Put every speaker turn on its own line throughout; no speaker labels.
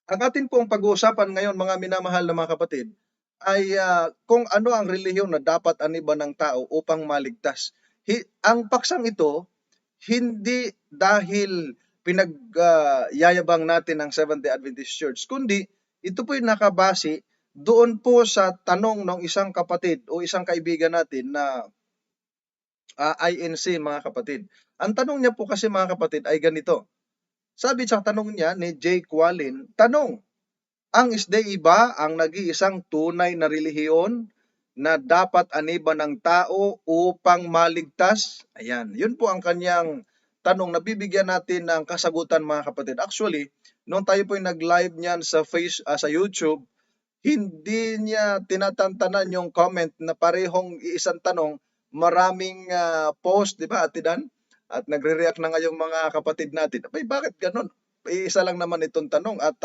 Ang atin pong pag-uusapan ngayon, mga minamahal na mga kapatid, ay kung ano ang relihiyon na dapat aniban ng tao upang maligtas. Ang paksang ito, hindi dahil yayabang natin ang Seventh-day Adventist Church, kundi ito po'y nakabase doon po sa tanong ng isang kapatid o isang kaibigan natin na INC, mga kapatid. Ang tanong niya po kasi, mga kapatid, ay ganito. Sabi sa tanong niya ni Jake Wallin, tanong, ang SDA ba ang nag-iisang tunay na relihiyon na dapat aniban ng tao upang maligtas? Ayan, yun po ang kanyang tanong. Nabibigyan natin ng kasagutan, mga kapatid. Actually, nung tayo po nag-live niyan sa YouTube, hindi niya tinatantanan yung comment na parehong iisang tanong, maraming post, di ba, Ate Dan? At nagre-react na ngayong mga kapatid natin. Abay, bakit ganun? Iisa lang naman itong tanong at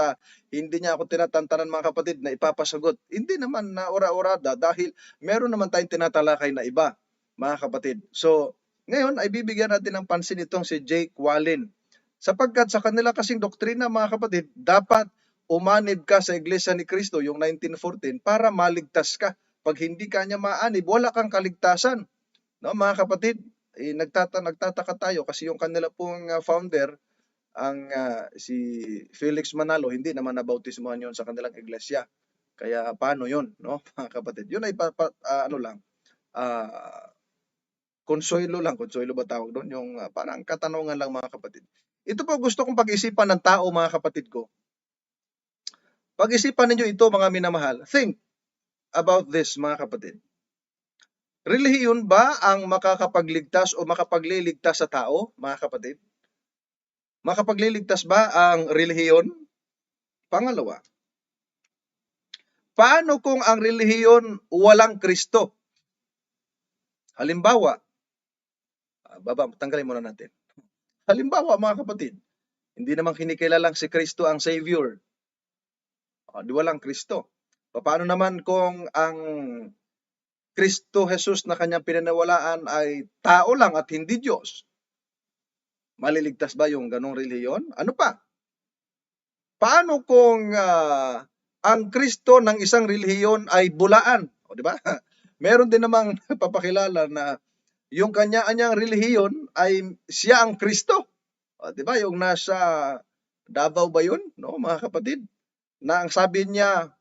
hindi niya ako tinatantanan, mga kapatid, na ipapasagot. Hindi naman na ora-orada dahil meron naman tayong tinatalakay na iba, mga kapatid. So, ngayon ay bibigyan natin ng pansin itong si Jake Wallin. Sapagkat sa kanila kasing doktrina, mga kapatid, dapat umanib ka sa Iglesia ni Cristo, yung 1914, para maligtas ka. Pag hindi ka niya maanib, wala kang kaligtasan. No, mga kapatid, nagtataka tayo kasi yung kanila pong founder, ang si Felix Manalo, hindi naman nabautismohan yon sa kanilang iglesia. Kaya paano yon, no, mga kapatid? Yun ay ano lang, konsuelo ba tawag doon? Yung parang katanungan lang, mga kapatid. Ito po gusto kong pag-isipan ng tao, mga kapatid ko. Pag-isipan ninyo ito, mga minamahal. Think about this, mga kapatid. Relihiyon ba ang makakapagligtas o makapagliligtas sa tao, mga kapatid? Makapagliligtas ba ang relihiyon? Pangalawa, paano kung ang relihiyon walang Kristo? Halimbawa, tanggalin muna natin. Halimbawa, mga kapatid, hindi naman kinikilalang si Kristo ang Savior. Di walang Kristo. Paano naman kung ang Kristo Jesus na kanyang pinanawalaan ay tao lang at hindi Diyos? Maliligtas ba yung ganong relihiyon? Ano pa? Paano kung ang Kristo ng isang relihiyon ay bulaan? O, di ba? Meron din namang papakilala na yung kanya-anyang relihiyon ay siya ang Kristo. O, di ba? Yung nasa Davao ba yun, no, mga kapatid? Na ang sabi niya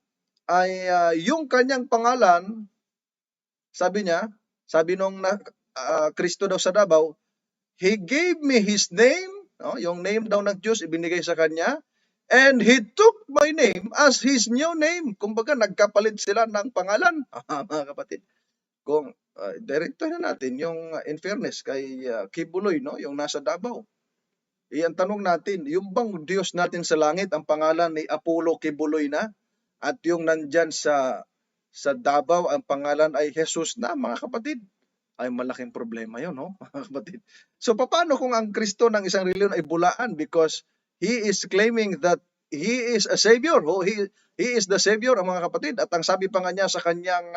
ay yung kanyang pangalan, sabi niya, sabi nung Kristo daw sa Davao, He gave me His name, no? Yung name daw ng Diyos ibinigay sa kanya, and He took my name as His new name. Kumbaga, nagkapalit sila ng pangalan, mga kapatid. Kung direkto na natin yung in fairness kay Kibuloy, no? Yung nasa Davao. Ang tanong natin, yung bang Diyos natin sa langit, ang pangalan ni Apollo Kibuloy na, at yung nandyan sa Davao, ang pangalan ay Jesus na, mga kapatid? Ay malaking problema yun, no, mga kapatid. So, paano kung ang Kristo ng isang reliyon ay bulaan because He is claiming that He is a Savior, He is the Savior, ang mga kapatid. At ang sabi pa nga niya sa kanyang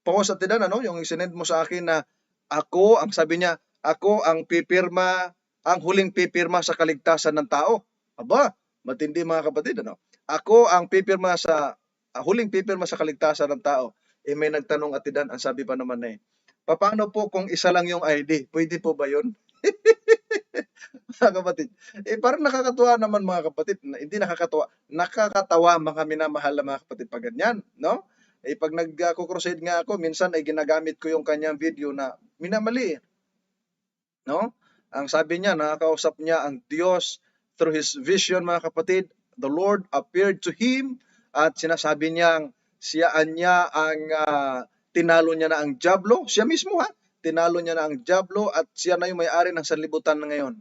post at tinan, ano, yung isinend mo sa akin na ang sabi niya, ako ang pipirma, ang huling pipirma sa kaligtasan ng tao. Aba, matindi, mga kapatid, ano? Ako ang pipirma sa huling pipirma sa kaligtasan ng tao. May nagtanong, Atidan, ang sabi pa naman paano po kung isa lang yung ID? Pwede po ba yun? Mga kapatid. Parang nakakatuwa naman, mga kapatid. Hindi nakakatuwa. Nakakatawa, mga minamahal na mga kapatid, pag ganyan, no? Pag nag-crusade nga ako, minsan ay ginagamit ko yung kanyang video na minamali, no? Ang sabi niya, nakakausap niya ang Diyos through His vision, mga kapatid. The Lord appeared to him at sinasabi niyang niya ang tinalo niya na ang Diablo. Siya mismo, tinalo niya na ang Diablo at siya na yung may-ari ng sanlibutan na ngayon.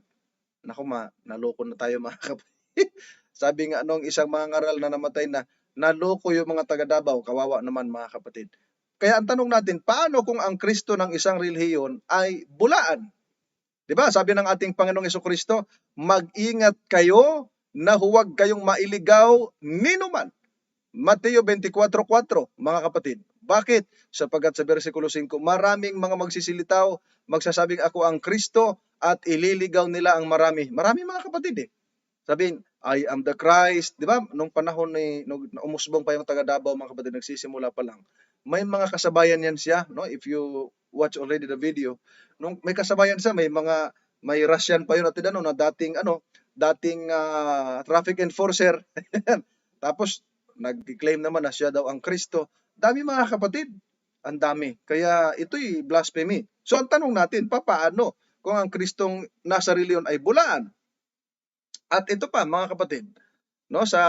Naku, naloko na tayo, mga kapatid. Sabi nga nung isang mga ngaral na namatay na, naloko yung mga taga Davao, kawawa naman, mga kapatid. Kaya ang tanong natin, paano kung ang Kristo ng isang relihiyon ay bulaan? Diba? Sabi ng ating Panginoong Jesucristo, mag-ingat kayo na huwag kayong mailigaw ninuman. Mateo 24:4, mga kapatid. Bakit? Sapagkat sa versikulo 5, maraming mga magsisilitaw, magsasabing ako ang Kristo at ililigaw nila ang marami. Marami, mga kapatid, Sabihin, I am the Christ. Di ba? Nung panahon nung umusbong pa yung taga Davao, mga kapatid, nagsisimula pa lang. May mga kasabayan yan siya, no? If you watch already the video, nung may kasabayan siya, may Russian pa yun at na dating traffic enforcer. Tapos nag-claim naman na siya daw ang Kristo. Dami mga kapatid. Ang dami. Kaya ito'y blasphemy. So ang tanong natin, paano kung ang Kristong nasa reliyon ay bulaan? At ito pa mga kapatid, no, sa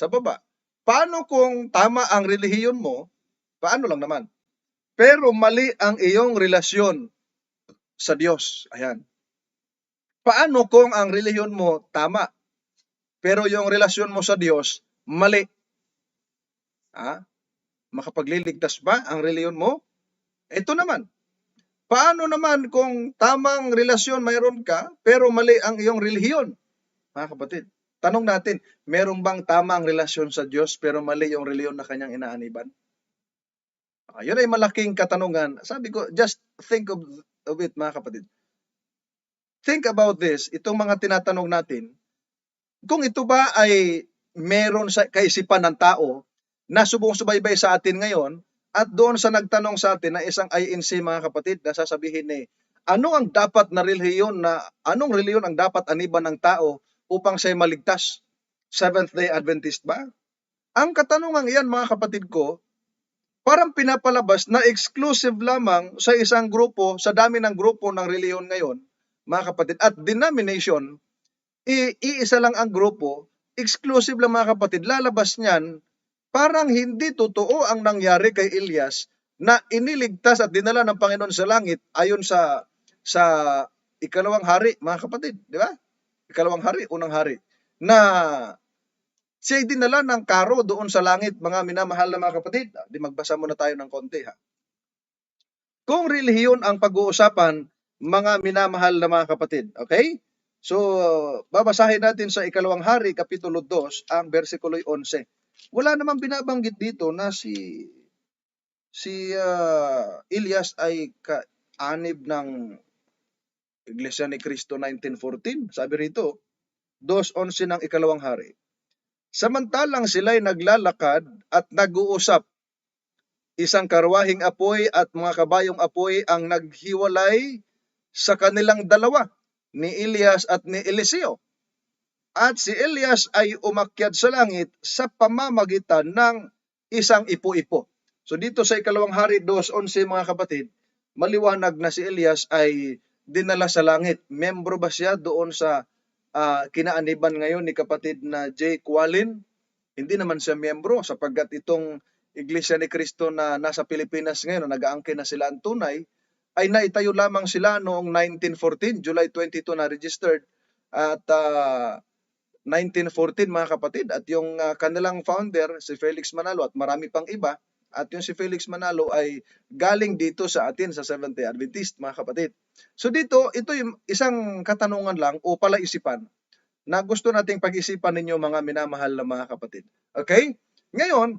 baba. Paano kung tama ang relihiyon mo? Paano lang naman? Pero mali ang iyong relasyon sa Diyos. Ayan. Paano kung ang relihiyon mo tama, pero yung relasyon mo sa Diyos mali? Makapagliligtas ba ang relihiyon mo? Ito naman. Paano naman kung tamang relasyon mayroon ka, pero mali ang iyong relihiyon? Mga kapatid, tanong natin, merong bang tamang relasyon sa Diyos, pero mali yung relihiyon na kanyang inaaniban? Yun ay malaking katanungan. Sabi ko, just think of it, mga kapatid. Think about this, itong mga tinatanong natin, kung ito ba ay meron sa kaisipan ng tao na subong-subaybay sa atin ngayon, at doon sa nagtanong sa atin na isang INC, mga kapatid, na sasabihin anong reliyon ang dapat aniban ng tao upang siya'y maligtas? Seventh-day Adventist ba? Ang katanungang iyan, mga kapatid ko, parang pinapalabas na exclusive lamang sa isang grupo, sa dami ng grupo ng reliyon ngayon, mga kapatid, at denomination, iisa lang ang grupo, exclusive lang, mga kapatid, lalabas niyan, parang hindi totoo ang nangyari kay Elias na iniligtas at dinala ng Panginoon sa langit ayon sa ikalawang hari, mga kapatid, di ba? Ikalawang hari, unang hari, na siya'y dinala ng karo doon sa langit, mga minamahal na mga kapatid. Di magbasa muna tayo ng konti, ha. Kung relihiyon ang pag-uusapan, mga minamahal na mga kapatid, okay? So, babasahin natin sa ikalawang hari, kapitulo 2, ang versikulo 11. Wala namang binabanggit dito na si Elias ay kaanib ng Iglesia ni Cristo 1914. Sabi rito, 2:11 ng ikalawang hari. Samantalang sila'y naglalakad at nag-uusap, isang karwahing apoy at mga kabayong apoy ang naghiwalay sa kanilang dalawa, ni Elias at ni Eliseo. At si Elias ay umakyat sa langit sa pamamagitan ng isang ipo-ipo. So dito sa ikalawang hari 2:11, mga kapatid, maliwanag na si Elias ay dinala sa langit. Membro ba siya doon sa kinaaniban ngayon ni kapatid na Jake Wallin? Hindi naman siya membro, sapagkat itong Iglesia ni Cristo na nasa Pilipinas ngayon, na nag-aangkin na sila ang tunay, ay naitayo lamang sila noong 1914, July 22 na registered, at 1914, mga kapatid, at yung kanilang founder, si Felix Manalo, at marami pang iba, at yung si Felix Manalo ay galing dito sa atin sa Seventh-day Adventist, mga kapatid. So dito, ito yung isang katanungan lang o palaisipan na gusto nating pag-isipan ninyo, mga minamahal na mga kapatid. Okay? Ngayon,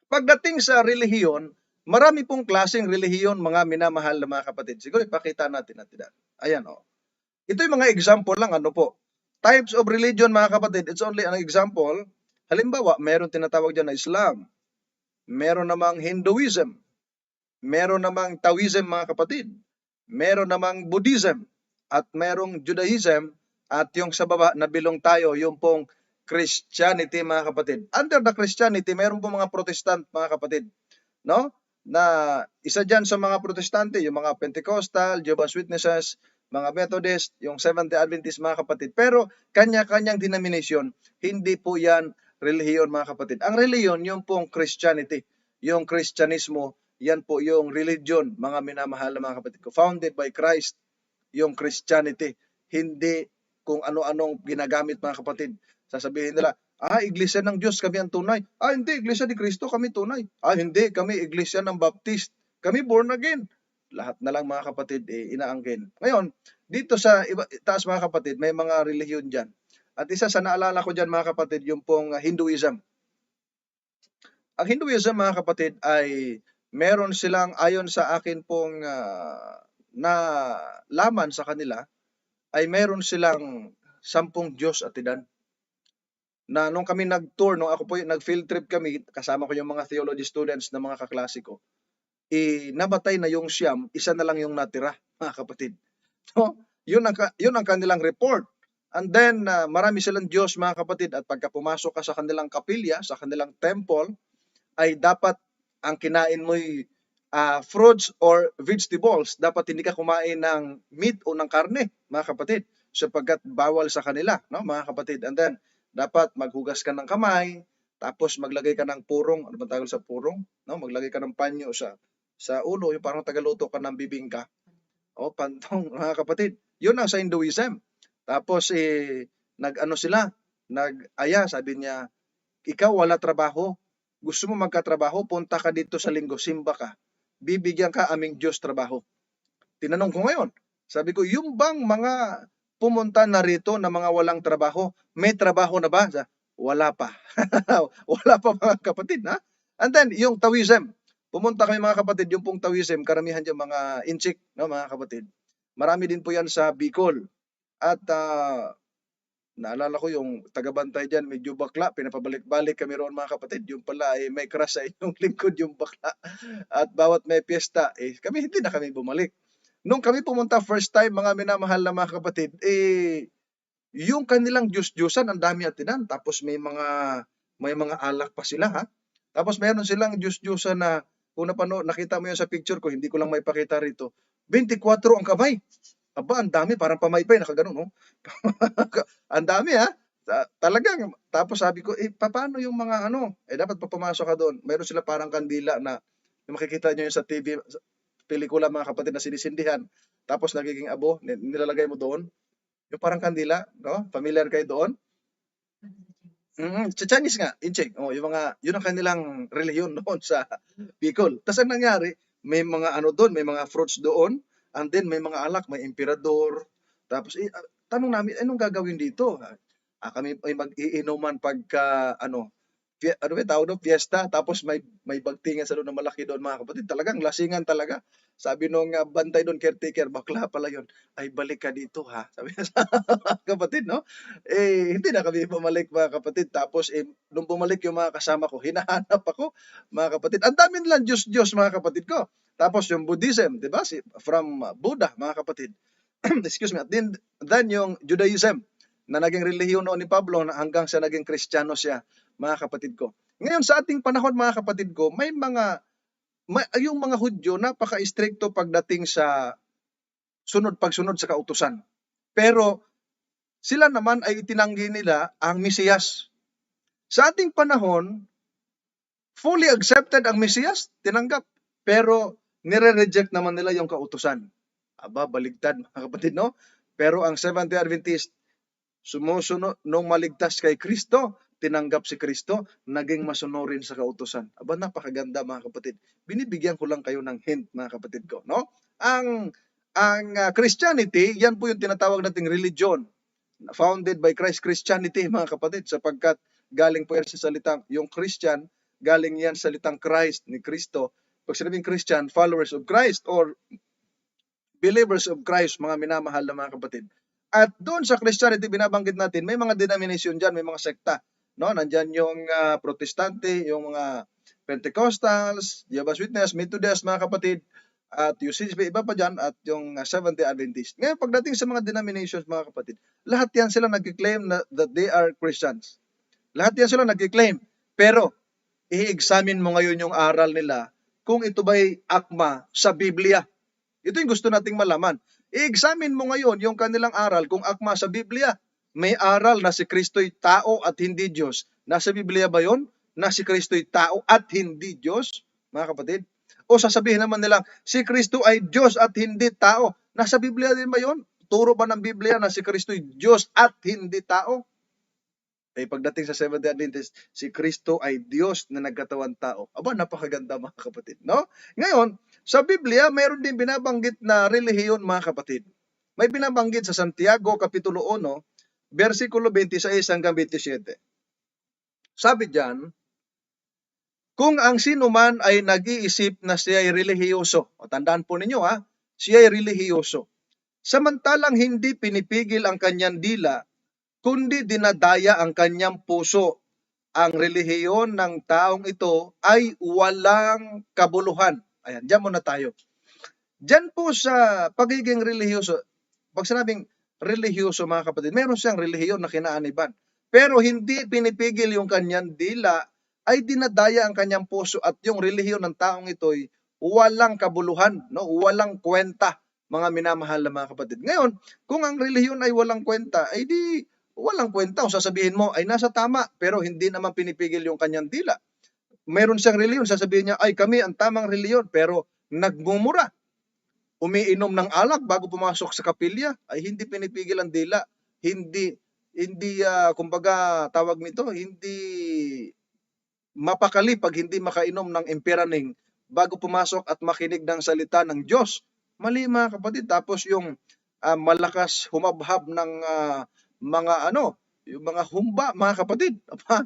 pagdating sa relihiyon, marami pong klaseng relihiyon, mga minamahal na mga kapatid. Siguro ipakita natin. Ayan, o. Ito yung mga example lang, types of religion, mga kapatid. It's only an example. Halimbawa, meron tinatawag dyan na Islam. Meron namang Hinduism. Meron namang Taoism, mga kapatid. Meron namang Buddhism. At merong Judaism. At yung sa baba, nabilong tayo, yung pong Christianity, mga kapatid. Under the Christianity, meron pong mga Protestant, mga kapatid. No? Na isa dyan sa mga Protestante, yung mga Pentecostal, Jehovah's Witnesses, mga Methodist, yung Seventh-day Adventist, mga kapatid. Pero kanya-kanyang denomination, hindi po yan relihiyon, mga kapatid. Ang relihiyon, yung pong Christianity, yung Kristyanismo, yan po yung religion, mga minamahal na mga kapatid ko. Founded by Christ, yung Christianity. Hindi kung ano-anong ginagamit, mga kapatid. Sasabihin nila, Iglesia ng Diyos, kami ang tunay. Hindi, Iglesia ni Cristo, kami tunay. Hindi, kami Iglesia ng Baptist. Kami born again. Lahat na lang, mga kapatid, inaangkin. Ngayon, dito sa taas, mga kapatid, may mga relihiyon dyan. At isa sa naalala ko dyan, mga kapatid, yung pong Hinduism. Ang Hinduism, mga kapatid, ay meron silang, ayon sa akin pong nalaman sa kanila, ay meron silang 10 Diyos atidan. Na nung kami nag-tour, nung ako po nag-field trip kami, kasama ko yung mga theology students na mga kaklase ko, nabatay na yung siyam, isa na lang yung natira, mga kapatid. So, yun ang kanilang report. And then, marami silang Diyos, mga kapatid, at pagka pumasok ka sa kanilang kapilya, sa kanilang temple, ay dapat ang kinain mo'y fruits or vegetables. Dapat hindi ka kumain ng meat o ng karne, mga kapatid, sapagkat bawal sa kanila, no, mga kapatid. And then, dapat maghugas ka ng kamay, tapos maglagay ka ng purong, ano ba tawag sa purong? No, maglagay ka ng panyo sa ulo, yung parang tagaluto ka ng bibingka. O, pantong, mga kapatid. Yun ang sa Hinduism. Tapos, nag-ano sila, nag-aya, sabi niya, ikaw wala trabaho. Gusto mo magkatrabaho, punta ka dito sa linggo, simba ka. Bibigyan ka aming Diyos trabaho. Tinanong ko ngayon, sabi ko, yung bang mga pumunta na rito na mga walang trabaho, may trabaho na ba? Wala pa. Wala pa, mga kapatid, ha? And then, yung Taoism. Pumunta kami, mga kapatid, yung pong Taoism, karamihan yung mga Inchik, no, mga kapatid. Marami din po yan sa Bicol. At naalala ko yung tagabantay dyan, medyo bakla, pinapabalik-balik kami roon, mga kapatid. Yung pala may crush sa inyong lingkod yung bakla. At bawat may piyesta, hindi na kami bumalik. Nung kami pumunta first time, mga minamahal na mga kapatid, yung kanilang Diyos-Diyosan, ang dami atinan. Tapos may mga alak pa sila, ha? Tapos mayroon silang Diyos-Diyosan na, kung nakita mo yan sa picture ko, hindi ko lang may pakita rito, 24 ang kamay. Aba, ang dami, parang pamaypay, nakaganon, no? Ang dami, ha? Talagang, tapos sabi ko, paano yung mga dapat papamasok ka doon. Mayroon sila parang kandila na, makikita nyo yun sa TV, pelikula, mga kapatid, na sinisindihan. Tapos nagiging abo, nilalagay mo doon. Yung parang kandila, no? Familiar kayo doon? Sa Chinese nga, Inchik. Yun ang kanilang reliyon noon sa Bicol. Tapos ang nangyari, may mga doon, may mga fruits doon, and then may mga alak, may emperador. Tapos tanong namin, anong gagawin dito? Kami ay mag-iinuman pagka tawag doon, fiesta, tapos may bagtingan sa doon na malaki doon, mga kapatid. Talagang lasingan talaga. Sabi nung bantay doon, caretaker, bakla pala yun, ay balik ka dito, ha? Sabi niya sa kapatid, no? Hindi na kami bumalik, mga kapatid. Tapos nung bumalik yung mga kasama ko, hinahanap ako, mga kapatid. Ang dami nilang Diyos, mga kapatid ko. Tapos yung Buddhism, di ba? From Buddha, mga kapatid. Excuse me. At then yung Judaism, na naging relihiyon noon ni Pablo hanggang sa naging Kristiyano siya, mga kapatid ko. Ngayon sa ating panahon, mga kapatid ko, yung mga Hudyo napaka-istrikto pagdating sa pagsunod sa kautusan. Pero sila naman ay itinanggi nila ang Mesiyas. Sa ating panahon, fully accepted ang Mesiyas, tinanggap. Pero nire-reject naman nila yung kautusan. Aba, baligtad, mga kapatid, no? Pero ang Seventh-day Adventist, sumusunod nung maligtas kay Kristo, tinanggap si Kristo, naging masunurin sa kautusan. Aba, napakaganda, mga kapatid. Binibigyan ko lang kayo ng hint, mga kapatid ko, no? Ang Christianity, yan po yung tinatawag nating religion. Founded by Christianity, mga kapatid, sapagkat galing po yan sa salitang, yung Christian, galing yan sa salitang Christ, ni Kristo. Pag sinabing Christian, followers of Christ or believers of Christ, mga minamahal na mga kapatid. At doon sa Christianity, binabanggit natin, may mga denomination dyan, may mga sekta. No? Nandyan yung Protestante, yung mga Pentecostals, Jehovah's Witness, Methodist, mga kapatid, at UCSB, iba pa dyan, at yung Seventh-day Adventist. Ngayon, pagdating sa mga denominations, mga kapatid, lahat yan sila nag-claim that they are Christians. Lahat yan sila nag-claim. Pero, i-examine mo ngayon yung aral nila kung ito ba'y akma sa Biblia. Ito yung gusto nating malaman. I-examine mo ngayon yung kanilang aral kung akma sa Biblia. May aral na si Kristo'y tao at hindi Diyos. Nasa Biblia ba yon? Na si Kristo'y tao at hindi Diyos, mga kapatid? O sasabihin naman nilang, si Kristo ay Diyos at hindi tao. Nasa Biblia din ba yon? Turo ba ng Biblia na si Kristo'y Diyos at hindi tao? Pagdating sa Seventh-day Adventist, si Kristo ay Diyos na nagkatawan tao. Aba, napakaganda, mga kapatid, no? Ngayon, sa Biblia, mayroon din binabanggit na relihiyon, mga kapatid. May binabanggit sa Santiago, Kapitulo 1, versikulo 26 hanggang 27. Sabi diyan, kung ang sino man ay nag-iisip na siya ay relihiyoso, o tandaan po ninyo, siya ay relihiyoso, samantalang hindi pinipigil ang kanyang dila kundi dinadaya ang kanyang puso. Ang relihiyon ng taong ito ay walang kabuluhan. Ayan, diyan muna tayo. Diyan po sa pagiging relihiyoso, pag sinabing relihiyoso mga kapatid, meron siyang relihiyon na kinaaniban. Pero hindi pinipigil yung kanyang dila, ay dinadaya ang kanyang puso at yung relihiyon ng taong ito'y walang kabuluhan, no? Walang kwenta, mga minamahal na mga kapatid. Ngayon, kung ang relihiyon ay walang kwenta, ay di walang kwenta. O sasabihin mo ay nasa tama, pero hindi naman pinipigil yung kanyang dila. Meron siyang relihiyon, sasabihin niya, ay kami ang tamang relihiyon, pero nagmumura, umiinom ng alak bago pumasok sa kapilya, ay hindi pinipigil ang dila. Hindi kumbaga tawag nito, hindi mapakali pag hindi makainom ng imperaning bago pumasok at makinig ng salita ng Diyos. Mali mga kapatid. Tapos yung malakas humabhab ng yung mga humba mga kapatid.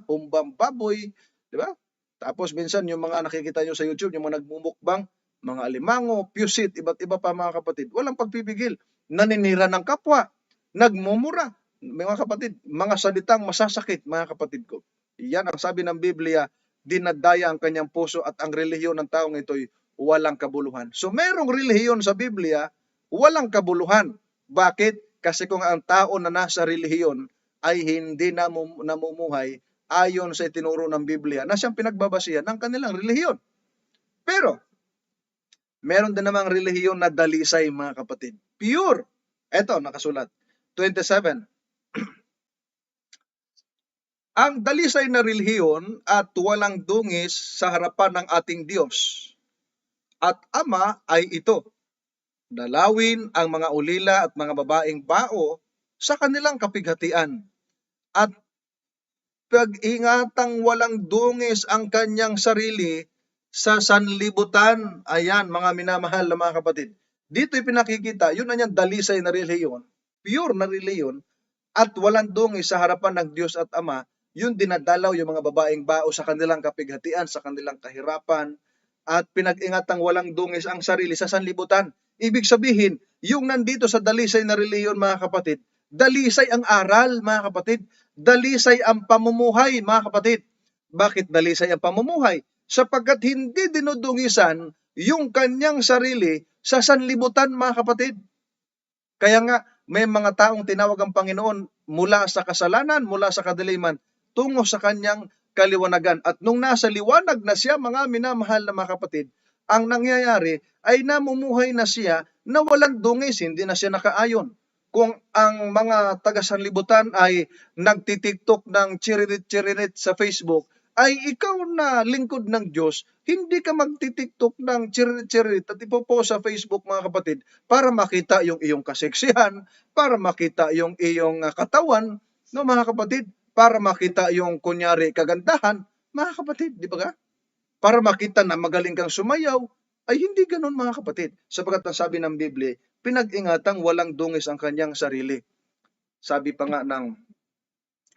Humbang baboy, di ba? Tapos minsan yung mga nakikita nyo sa YouTube, yung mga nagmumukbang, mga alimango, pusit, iba't iba pa mga kapatid. Walang pagpipigil. Naninira ng kapwa, nagmumura. Mga kapatid, mga salitang masasakit mga kapatid ko. Yan ang sabi ng Biblia, dinadaya ang kanyang puso at ang relihiyon ng taong ito'y walang kabuluhan. So merong relihiyon sa Biblia, walang kabuluhan. Bakit? Kasi kung ang tao na nasa relihiyon ay hindi namumuhay ayon sa itinuro ng Biblia na siyang pinagbabasihan ng kanilang relihiyon. Pero, meron din namang relihiyon na dalisay mga kapatid. Pure. Eto, nakasulat. 27. Ang dalisay na relihiyon at walang dungis sa harapan ng ating Diyos at Ama ay ito: dalawin ang mga ulila at mga babaeng bao sa kanilang kapighatian at pag-ingatang walang dungis ang kanyang sarili sa sanlibutan. Ayan, mga minamahal na mga kapatid. Dito'y pinakikita, yun na niyang dalisay na relihiyon, pure na relihiyon, at walang dungis sa harapan ng Diyos at Ama, yun dinadalaw yung mga babaeng bao sa kanilang kapighatian, sa kanilang kahirapan, at pinag-ingatang walang dungis ang sarili sa sanlibutan. Ibig sabihin, yung nandito sa dalisay na relihiyon mga kapatid, dalisay ang aral mga kapatid, dalisay ang pamumuhay mga kapatid. Bakit dalisay ang pamumuhay? Sapagkat hindi dinudungisan yung kanyang sarili sa sanlibutan mga kapatid. Kaya nga, may mga taong tinawag ang Panginoon mula sa kasalanan, mula sa kadiliman, tungo sa kanyang kaliwanagan. At nung nasa liwanag na siya, mga minamahal na mga kapatid, ang nangyayari ay namumuhay na siya na walang dungis, hindi na siya nakaayon. Kung ang mga taga-sanlibutan ay nagtitiktok ng chiririt-chiririt sa Facebook, ay ikaw na lingkod ng Diyos, hindi ka magtitiktok ng chiririt-chiririt at ipopost sa Facebook mga kapatid para makita yung iyong kaseksihan, para makita yung iyong katawan, no mga kapatid, para makita yung kunyari kagandahan, mga kapatid, di ba ka? Para makita na magaling kang sumayaw, ay hindi ganun mga kapatid. Sapagkat ang sabi ng Biblia, pinag-ingatang walang dungis ang kanyang sarili. Sabi pa nga ng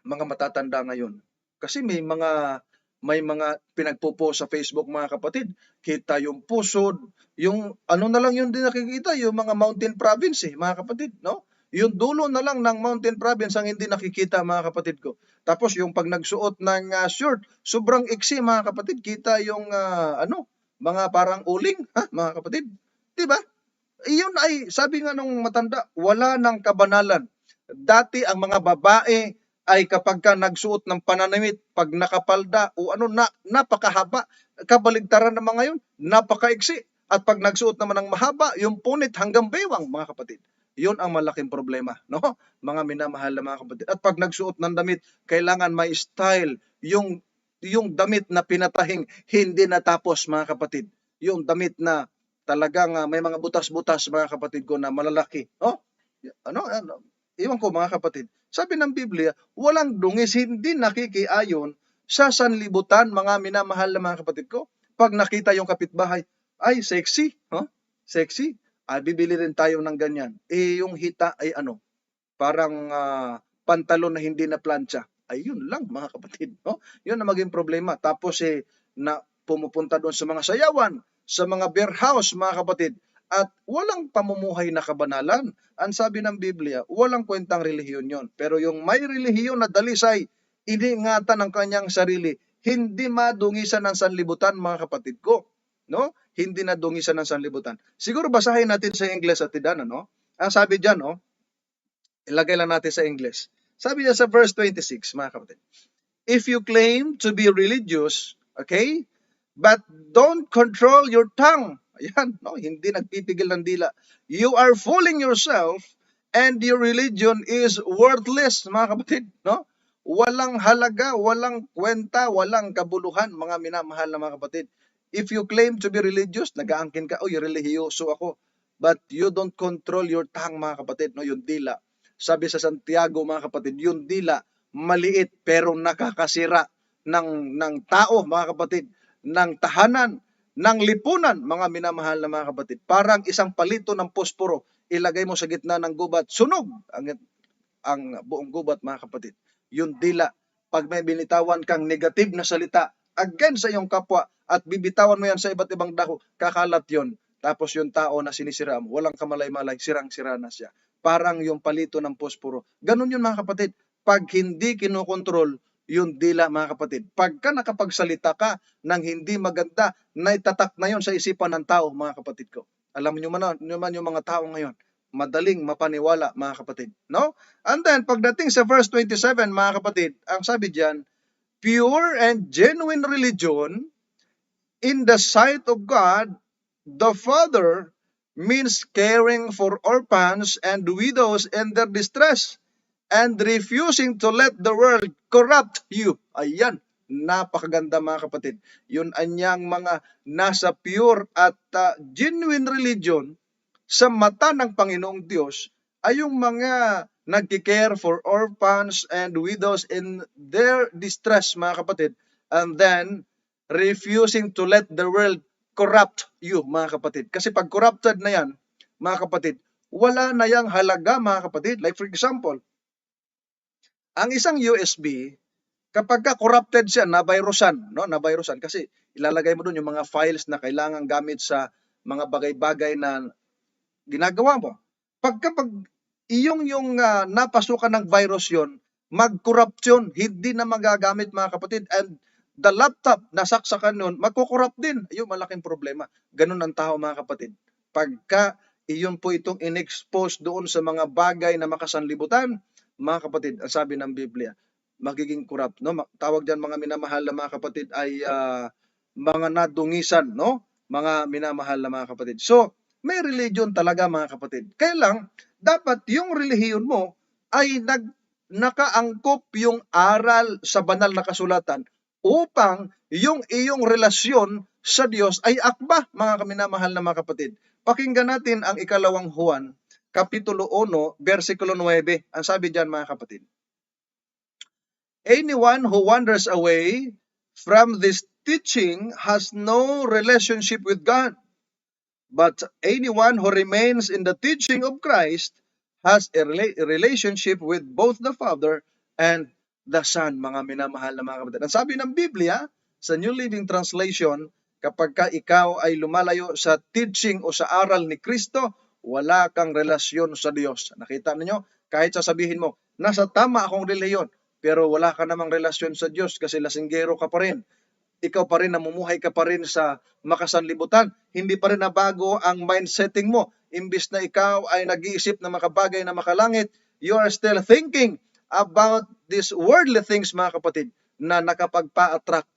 mga matatanda ngayon. Kasi may mga pinagpo-post sa Facebook mga kapatid, kita yung pusod, yung ano na lang yun din nakikita, yung mga mountain province mga kapatid, no? Yung dulo na lang ng mountain province ang hindi nakikita mga kapatid ko. Tapos yung pag nagsuot ng shirt, sobrang iksi mga kapatid, kita yung mga parang uling, mga kapatid. 'Di ba? Iyon ay sabi nga nung matanda, wala nang kabanalan. Dati ang mga babae ay kapag ka nagsuot ng pananamit, pag nakapalda o napakahaba, kabaligtaran ng mga yun, napakaiksi. At pag nagsuot naman ng mahaba, yung punit hanggang bewang mga kapatid. Yun ang malaking problema, no? Mga minamahal na mga kapatid. At pag nagsuot ng damit, kailangan may style, yung damit na pinatahing hindi natapos mga kapatid. Yung damit na talagang may mga butas-butas mga kapatid ko na malalaki. Oh? Iwan ko mga kapatid. Sabi ng Biblia, walang dungis, hindi nakikiayon sa sanlibutan, mga minamahal na mga kapatid ko. Pag nakita yung kapitbahay, ay sexy, sexy. Bibili rin tayo ng ganyan. Yung hita ay parang pantalon na hindi na plancha. Ay yun lang mga kapatid. Yun na maging problema. Tapos na pumupunta doon sa mga sayawan, sa mga beer house mga kapatid. at walang pamumuhay na kabanalan. Ang sabi ng Biblia, walang kwentang relihiyon yon. Pero yung may relihiyon na dalisay, iniingatan ng kanyang sarili, hindi madungisan ng sanlibutan, mga kapatid ko. No? Hindi nadungisan ng sanlibutan. Siguro basahin natin sa English at Tidan, no? Ang sabi diyan, no? Ilagay lang natin sa English. Sabi niya sa verse 26, mga kapatid. If you claim to be religious, okay, but don't control your tongue. Ayan, no? Hindi nagpipigil ng dila. You are fooling yourself and your religion is worthless, mga kapatid, no? Walang halaga, walang kwenta, walang kabuluhan, mga minamahal na mga kapatid. If you claim to be religious, nag-aangkin ka, oy, relihiyoso ako. But you don't control your tongue, mga kapatid, no? Yung dila. Sabi sa Santiago, mga kapatid, yung dila, maliit pero nakakasira ng tao, mga kapatid, ng tahanan, ng lipunan, mga minamahal na mga kapatid. Parang isang palito ng posporo, ilagay mo sa gitna ng gubat, sunog ang buong gubat, mga kapatid. Yung dila, pag may binitawan kang negative na salita against sa iyong kapwa at bibitawan mo yan sa iba't ibang dako, kakalat yon. Tapos yung tao na sinisira mo, walang kamalay-malay, sirang-sira na siya. Parang yung palito ng posporo. Ganun yun, mga kapatid. Pag hindi kinokontrol yung dila, mga kapatid. Pagka nakapagsalita ka ng hindi maganda, naitatak na yon sa isipan ng tao, mga kapatid ko. Alam niyo man yung mga tao ngayon, madaling mapaniwala, mga kapatid. No? And then, pagdating sa verse 27, mga kapatid, ang sabi diyan, pure and genuine religion in the sight of God, the Father, means caring for orphans and widows in their distress and refusing to let the world corrupt you. Ayan, napakaganda, mga kapatid. Yun anyang mga nasa pure at genuine religion sa mata ng Panginoong Diyos ay yung mga nagki-care for orphans and widows in their distress, mga kapatid, and then refusing to let the world corrupt you, mga kapatid. Kasi pag corrupted na yan, mga kapatid, wala na yang halaga, mga kapatid. Like for example, ang isang USB, kapag corrupted siya, na-virusan, no? Na-virusan kasi ilalagay mo doon yung mga files na kailangan gamit sa mga bagay-bagay na ginagawa mo. Pag yung napasukan ng virus yon, mag-corrupt yun, hindi na magagamit, mga kapatid, and the laptop na saksakan nun, magko-corrupt din. Ayun, malaking problema. Ganun ang tao, mga kapatid. Pagka iyon po itong in-expose doon sa mga bagay na makasanlibutan, mga kapatid, ang sabi ng Biblia, magiging corrupt, no? Tawag diyan, mga minamahal na mga kapatid, ay mga nadungisan, no? Mga minamahal na mga kapatid. So, may religion talaga, mga kapatid. Kaya lang, dapat yung relihiyon mo ay nakaangkop yung aral sa banal na kasulatan upang yung iyong relasyon sa Diyos ay akba, mga minamahal na mga kapatid. Pakinggan natin ang ikalawang Juan, Kapitulo 1, versikulo 9. Ang sabi diyan, mga kapatid. Anyone who wanders away from this teaching has no relationship with God. But anyone who remains in the teaching of Christ has a relationship with both the Father and the Son, mga minamahal na mga kapatid. Ang sabi ng Biblia, sa New Living Translation, kapag ka ikaw ay lumalayo sa teaching o sa aral ni Kristo, wala kang relasyon sa Diyos. Nakita niyo? Kahit sasabihin mo, nasa tama akong relihiyon, pero wala ka namang relasyon sa Diyos kasi lasinggero ka pa rin. Ikaw pa rin, namumuhay ka pa rin sa makasanlibutan. Hindi pa rin nabago ang mindsetting mo. Imbis na ikaw ay nag-iisip ng makabagay na makalangit, you are still thinking about these worldly things, mga kapatid, na nakapagpa-attract,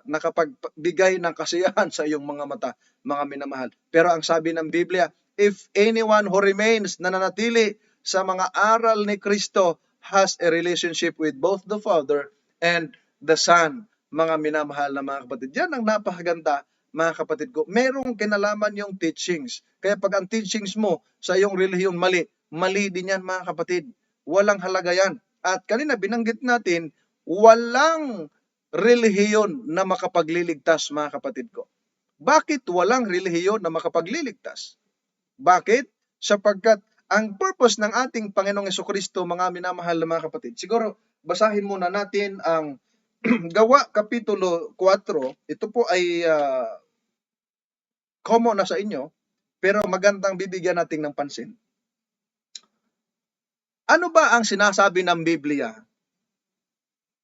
nakapagbigay ng kasiyahan sa iyong mga mata, mga minamahal. Pero ang sabi ng Biblia, if anyone who remains, nananatili sa mga aral ni Kristo, has a relationship with both the Father and the Son, mga minamahal na mga kapatid. Yan ang napakaganda, mga kapatid ko. Merong kinalaman yung teachings. Kaya pag ang teachings mo sa iyong relihiyon mali, mali din yan, mga kapatid. Walang halaga yan. At kanina binanggit natin, walang relihiyon na makapagliligtas, mga kapatid ko. Bakit walang relihiyon na makapagliligtas? Bakit? Sapagkat ang purpose ng ating Panginoong Jesucristo, mga minamahal na mga kapatid, siguro basahin muna natin ang Gawa Kapitulo 4, ito po ay common na sa inyo, pero magandang bibigyan natin ng pansin. Ano ba ang sinasabi ng Biblia?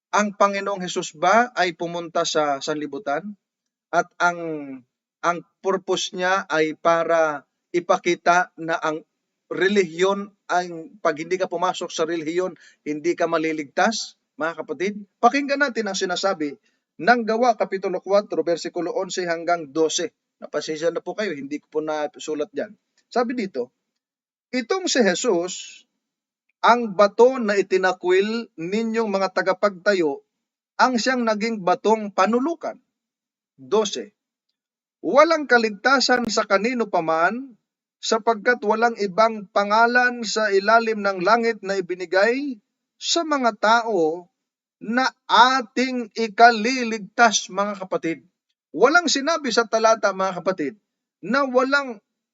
Ang Panginoong Hesus ba ay pumunta sa sanlibutan at ang purpose niya ay para ipakita na ang relihiyon, pag hindi ka pumasok sa relihiyon, hindi ka maliligtas, mga kapatid? Pakinggan natin ang sinasabi ng Gawa, Kapitulo 4, versikulo 11 hanggang 12. Napasensya na po kayo, hindi ko po nasulat dyan. Sabi dito, itong si Jesus, ang bato na itinakwil ninyong mga tagapagtayo, ang siyang naging batong panulukan. 12. Walang kaligtasan sa kanino paman, sapagkat walang ibang pangalan sa ilalim ng langit na ibinigay sa mga tao na ating ikaliligtas, mga kapatid. Walang sinabi sa talata, mga kapatid, na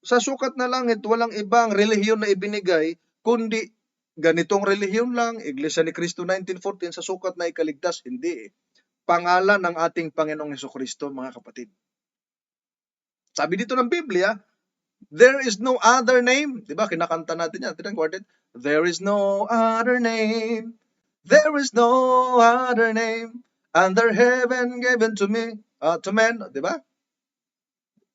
sa sukat na langit, walang ibang relihiyon na ibinigay, kundi ganitong relihiyon lang, Iglesia ni Cristo 1914, sa sukat na ikaligtas. Hindi. Pangalan ng ating Panginoong Hesukristo, mga kapatid. Sabi dito ng Biblia, there is no other name. Diba? Kinakanta natin yan. There is no other name. There is no other name under heaven given to me, to men. Diba?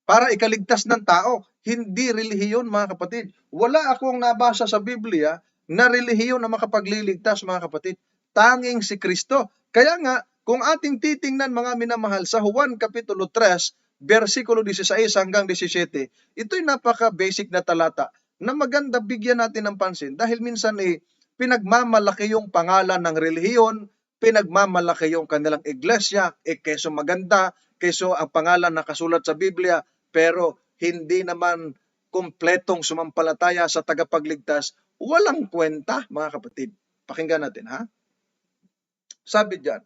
Para ikaligtas ng tao. Hindi relihiyon, mga kapatid. Wala akong nabasa sa Biblia na relihiyon na makapagliligtas, mga kapatid. Tanging si Kristo. Kaya nga, kung ating titingnan, mga minamahal, sa Juan Kapitulo 3, versikulo 16 hanggang 17, ito'y napaka-basic na talata na maganda bigyan natin ng pansin dahil minsan pinagmamalaki yung pangalan ng relihiyon, pinagmamalaki yung kanilang iglesia, keso maganda, keso ang pangalan nakasulat sa Biblia, pero hindi naman kumpletong sumampalataya sa tagapagligtas, walang kwenta, mga kapatid. Pakinggan natin, ha? Sabi diyan,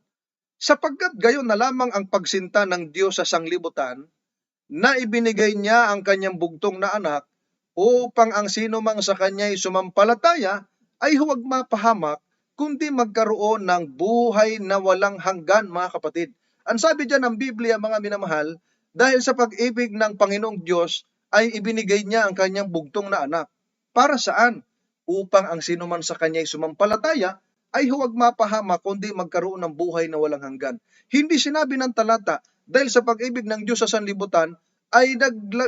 sapagkat gayon na lamang ang pagsinta ng Diyos sa sanglibutan, na ibinigay niya ang kanyang bugtong na anak, upang ang sino mang sa kanya'y sumampalataya ay huwag mapahamak, kundi magkaroon ng buhay na walang hanggan, mga kapatid. Ang sabi diyan ng Biblia, mga minamahal, dahil sa pag-ibig ng Panginoong Diyos, ay ibinigay niya ang kanyang bugtong na anak. Para saan? Upang ang sino man sa kanya'y sumampalataya ay huwag mapahamak, kundi magkaroon ng buhay na walang hanggan. Hindi sinabi ng talata, dahil sa pag-ibig ng Diyos sa sanlibutan, ay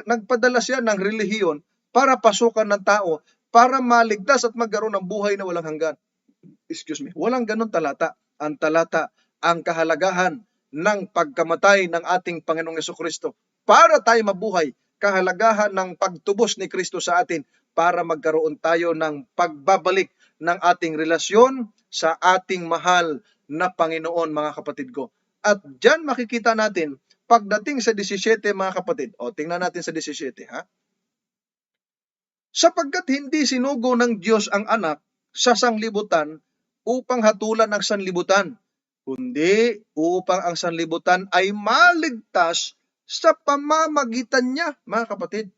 nagpadala siya ng relihiyon para pasukan ng tao, para maligtas at magkaroon ng buhay na walang hanggan. Walang ganun talata. Ang talata, ang kahalagahan ng pagkamatay ng ating Panginoong Hesukristo para tayo mabuhay, kahalagahan ng pagtubos ni Kristo sa atin para magkaroon tayo ng pagbabalik ng ating relasyon sa ating mahal na Panginoon, mga kapatid ko. At dyan makikita natin, pagdating sa 17, mga kapatid, tingnan natin sa 17, ha? Sapagkat hindi sinugo ng Diyos ang anak sa sanglibutan upang hatulan ang sanlibutan, kundi upang ang sanlibutan ay maligtas sa pamamagitan niya, mga kapatid.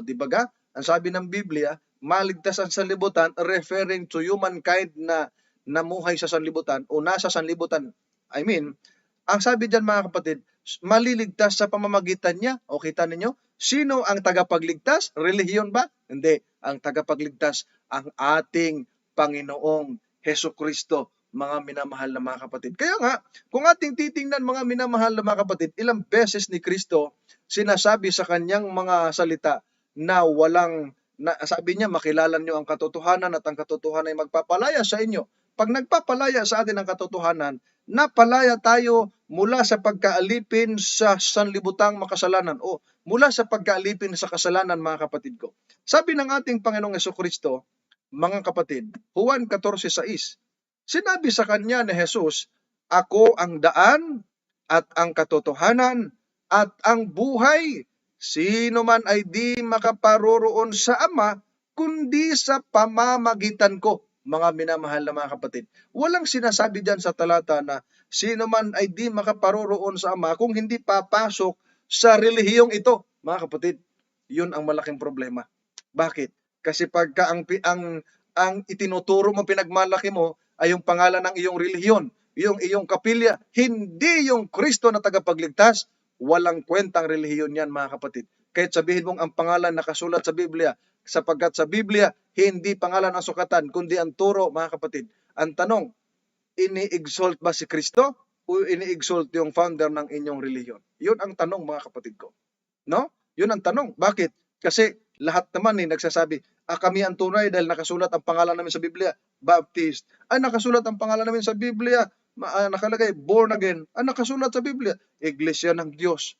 Di ba ga? Ang sabi ng Biblia, maligtas ang sanlibutan, referring to humankind na namuhay sa sanlibutan o nasa sanlibutan. Ang sabi diyan, mga kapatid, maliligtas sa pamamagitan niya. O kita ninyo, sino ang tagapagligtas? Relihiyon ba? Hindi. Ang tagapagligtas, ang ating Panginoong Hesukristo, mga minamahal na mga kapatid. Kaya nga, kung ating titingnan, mga minamahal na mga kapatid, ilang beses ni Kristo sinasabi sa kanyang mga salita na sabi niya, makilala niyo ang katotohanan at ang katotohanan ay magpapalaya sa inyo. Pag nagpapalaya sa atin ang katotohanan, napalaya tayo mula sa pagkaalipin sa sanlibutang makasalanan o mula sa pagkaalipin sa kasalanan, mga kapatid ko. Sabi ng ating Panginoong Hesukristo, mga kapatid, Juan 14:6, sinabi sa kanya ni Jesus, ako ang daan at ang katotohanan at ang buhay. Sino man ay di makaparoroon sa Ama, kundi sa pamamagitan ko. Mga minamahal na mga kapatid, walang sinasabi dyan sa talata na sino man ay di makaparoroon sa Ama kung hindi papasok sa relihiyong ito, mga kapatid. Yun ang malaking problema. Bakit? Kasi pagka ang itinuturo mo, pinagmalaki mo, ay yung pangalan ng iyong relihiyon, yung iyong kapilya, hindi yung Kristo na tagapagligtas, walang kwentang relihiyon yan, mga kapatid. kahit sabihin mong ang pangalan nakasulat sa Biblia, sapagkat sa Biblia, hindi pangalan ang sukatan, kundi ang turo, mga kapatid. Ang tanong, ini-exalt ba si Kristo o ini-exalt yung founder ng inyong relihiyon? Yun ang tanong, mga kapatid ko. No? Yun ang tanong. Bakit? Kasi lahat naman nagsasabi, kami ang tunay dahil nakasulat ang pangalan namin sa Biblia, Baptist. Nakasulat ang pangalan namin sa Biblia, nakalagay, born again. Nakasulat sa Biblia, Iglesia ng Diyos,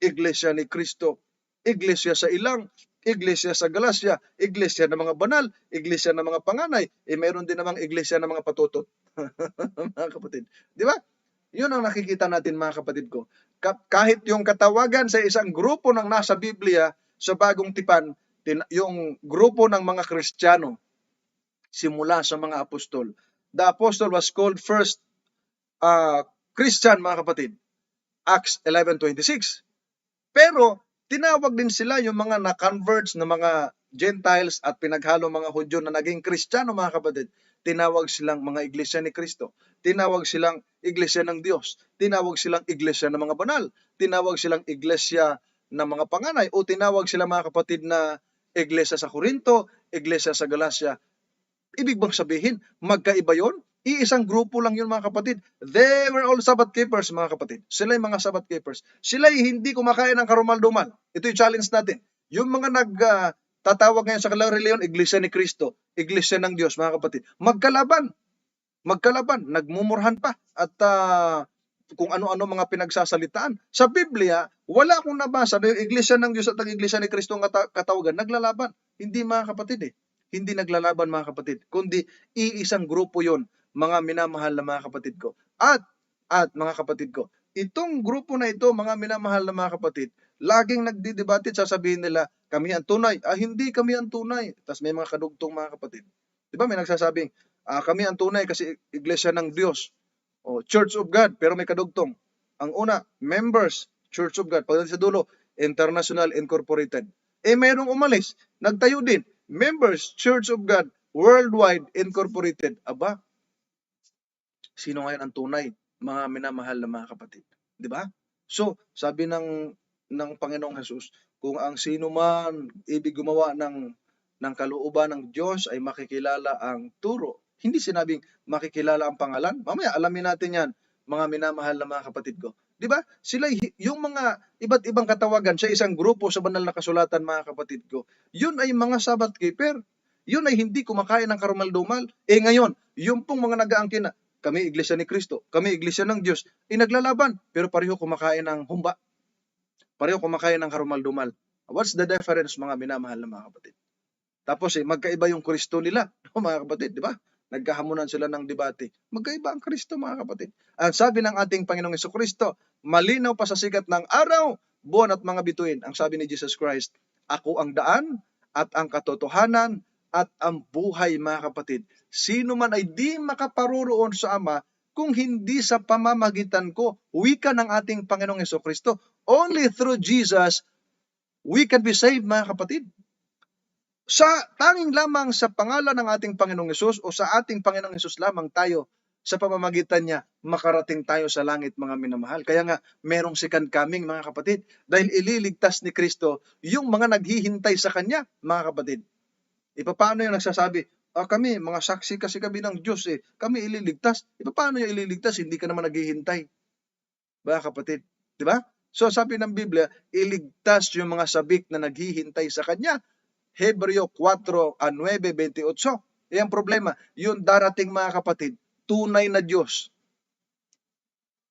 Iglesia ni Kristo, Iglesia sa ilang, Iglesia sa Galacia, Iglesia ng mga banal, Iglesia ng mga panganay, mayroon din namang Iglesia ng mga patutot. Mga kapatid. Di ba? Yun ang nakikita natin, mga kapatid ko. Kahit yung katawagan sa isang grupo ng nasa Biblia sa Bagong Tipan, yung grupo ng mga Kristiyano, simula sa mga apostol. The apostle was called first Christian, mga kapatid. Acts 11:26. Pero tinawag din sila yung mga na-converts na mga Gentiles at pinaghalo mga Hudyo na naging Kristiyano, mga kapatid. Tinawag silang mga iglesia ni Kristo. Tinawag silang iglesia ng Diyos. Tinawag silang iglesia ng mga banal. Tinawag silang iglesia ng mga panganay. O tinawag sila, mga kapatid, na iglesia sa Corinto, iglesia sa Galacia. Ibig bang sabihin, magkaiba yon? Iisang grupo lang yun, mga kapatid. They were all Sabbath keepers, mga kapatid. Sila yung mga Sabbath keepers. Sila hindi kumakain ng karumal-dumal. Ito yung challenge natin. Yung mga tatawag ngayon sa kanilang reliyon, Iglesia ni Kristo, Iglesia ng Diyos, mga kapatid. Magkalaban. Nagmumurhan pa. At kung ano-ano mga pinagsasalitaan. Sa Biblia, wala akong nabasa na yung Iglesia ng Diyos at ang Iglesia ni Kristo ang katawagan. Naglalaban. Hindi, mga kapatid. Hindi naglalaban, mga kapatid. Kundi iisang grupo yon, mga minamahal na mga kapatid ko. At mga kapatid ko, itong grupo na ito, mga minamahal na mga kapatid, laging nagdidebate, sasabihin nila, kami ang tunay. Hindi kami ang tunay. Tapos may mga kadugtong, mga kapatid. Diba may nagsasabing, kami ang tunay kasi iglesia ng Diyos. O Church of God, pero may kadugtong. Ang una, members, Church of God. Pagdating sa dulo, International Incorporated. Mayroong umalis, nagtayo din, members, Church of God, Worldwide Incorporated. Aba, sino ngayon ang tunay, mga minamahal na mga kapatid? Di ba? So, sabi ng Panginoong Jesus, kung ang sino man ibig gumawa ng kalooban ng Diyos ay makikilala ang turo. Hindi sinabing makikilala ang pangalan. Mamaya alamin natin yan, mga minamahal na mga kapatid ko. Di ba? Sila, yung mga iba't ibang katawagan sa isang grupo sa banal na kasulatan, mga kapatid ko, yun ay mga Sabbath keeper. Yun ay hindi kumakain ng karumal-dumal. Ngayon, yung pong mga nag-aangkin na, kami iglesia ni Kristo, kami iglesia ng Diyos, naglalaban, pero pareho kumakain ng humba. Pareho kumakain ng karumal-dumal. What's the difference, mga minamahal na mga kapatid? Tapos magkaiba yung Kristo nila, mga kapatid, di ba? Nagkahamunan sila ng debate. Magkaiba ang Kristo, mga kapatid. Ang sabi ng ating Panginoong Jesucristo, malinaw pa sa sikat ng araw, buwan at mga bituin. Ang sabi ni Jesus Christ, ako ang daan at ang katotohanan at ang buhay, mga kapatid. Sino man ay di makaparuroon sa Ama kung hindi sa pamamagitan ko. Wika ng ating Panginoong Jesucristo. Only through Jesus, we can be saved, mga kapatid. Tanging lamang sa pangalan ng ating Panginoong Hesus o sa ating Panginoong Hesus lamang tayo, sa pamamagitan niya, makarating tayo sa langit, mga minamahal. Kaya nga, merong second coming, mga kapatid, dahil ililigtas ni Kristo yung mga naghihintay sa Kanya, mga kapatid. Paano yung nagsasabi, kami, mga saksi kasi kami ng Diyos kami ililigtas. Paano yung ililigtas? Hindi ka naman naghihintay. Mga kapatid, di ba? So sabi ng Biblia, iligtas yung mga sabik na naghihintay sa Kanya. Hebreo 4:9-28. Yung problema, yung darating, mga kapatid, tunay na Diyos.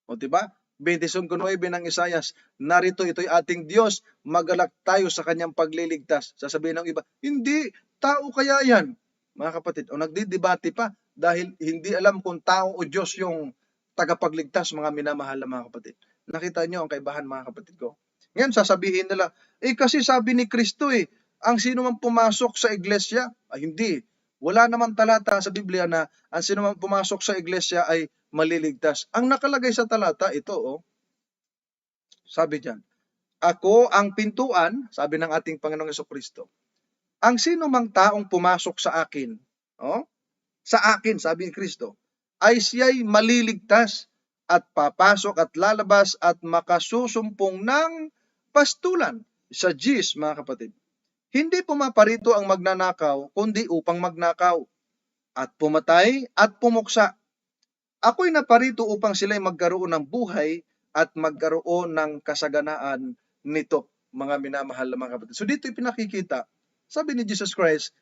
O diba? 25:9 ng Isayas, narito ito'y ating Diyos, magalak tayo sa Kanyang pagliligtas. Sasabihin ng iba, hindi, tao kaya yan. Mga kapatid, o nagdidebate pa dahil hindi alam kung tao o Diyos yung tagapagligtas, mga minamahal na mga kapatid. Nakita niyo ang kaibahan, mga kapatid ko? Ngayon, sasabihin nila, kasi sabi ni Kristo ang sino man pumasok sa iglesia, hindi. Wala naman talata sa Biblia na ang sino man pumasok sa iglesia ay maliligtas. Ang nakalagay sa talata, ito sabi diyan, ako ang pintuan, sabi ng ating Panginoong Jesucristo. Ang sino mang taong pumasok sa akin, sa akin, sabi ni Kristo, ay siya'y maliligtas at papasok at lalabas at makasusumpong ng pastulan. sa GIS, mga kapatid, hindi pumaparito ang magnanakaw, kundi upang magnakaw, at pumatay at pumuksa. Ako'y naparito upang sila'y magkaroon ng buhay at magkaroon ng kasaganaan nito, mga minamahal na mga kapatid. So dito pinakikita, sabi ni Jesus Christ,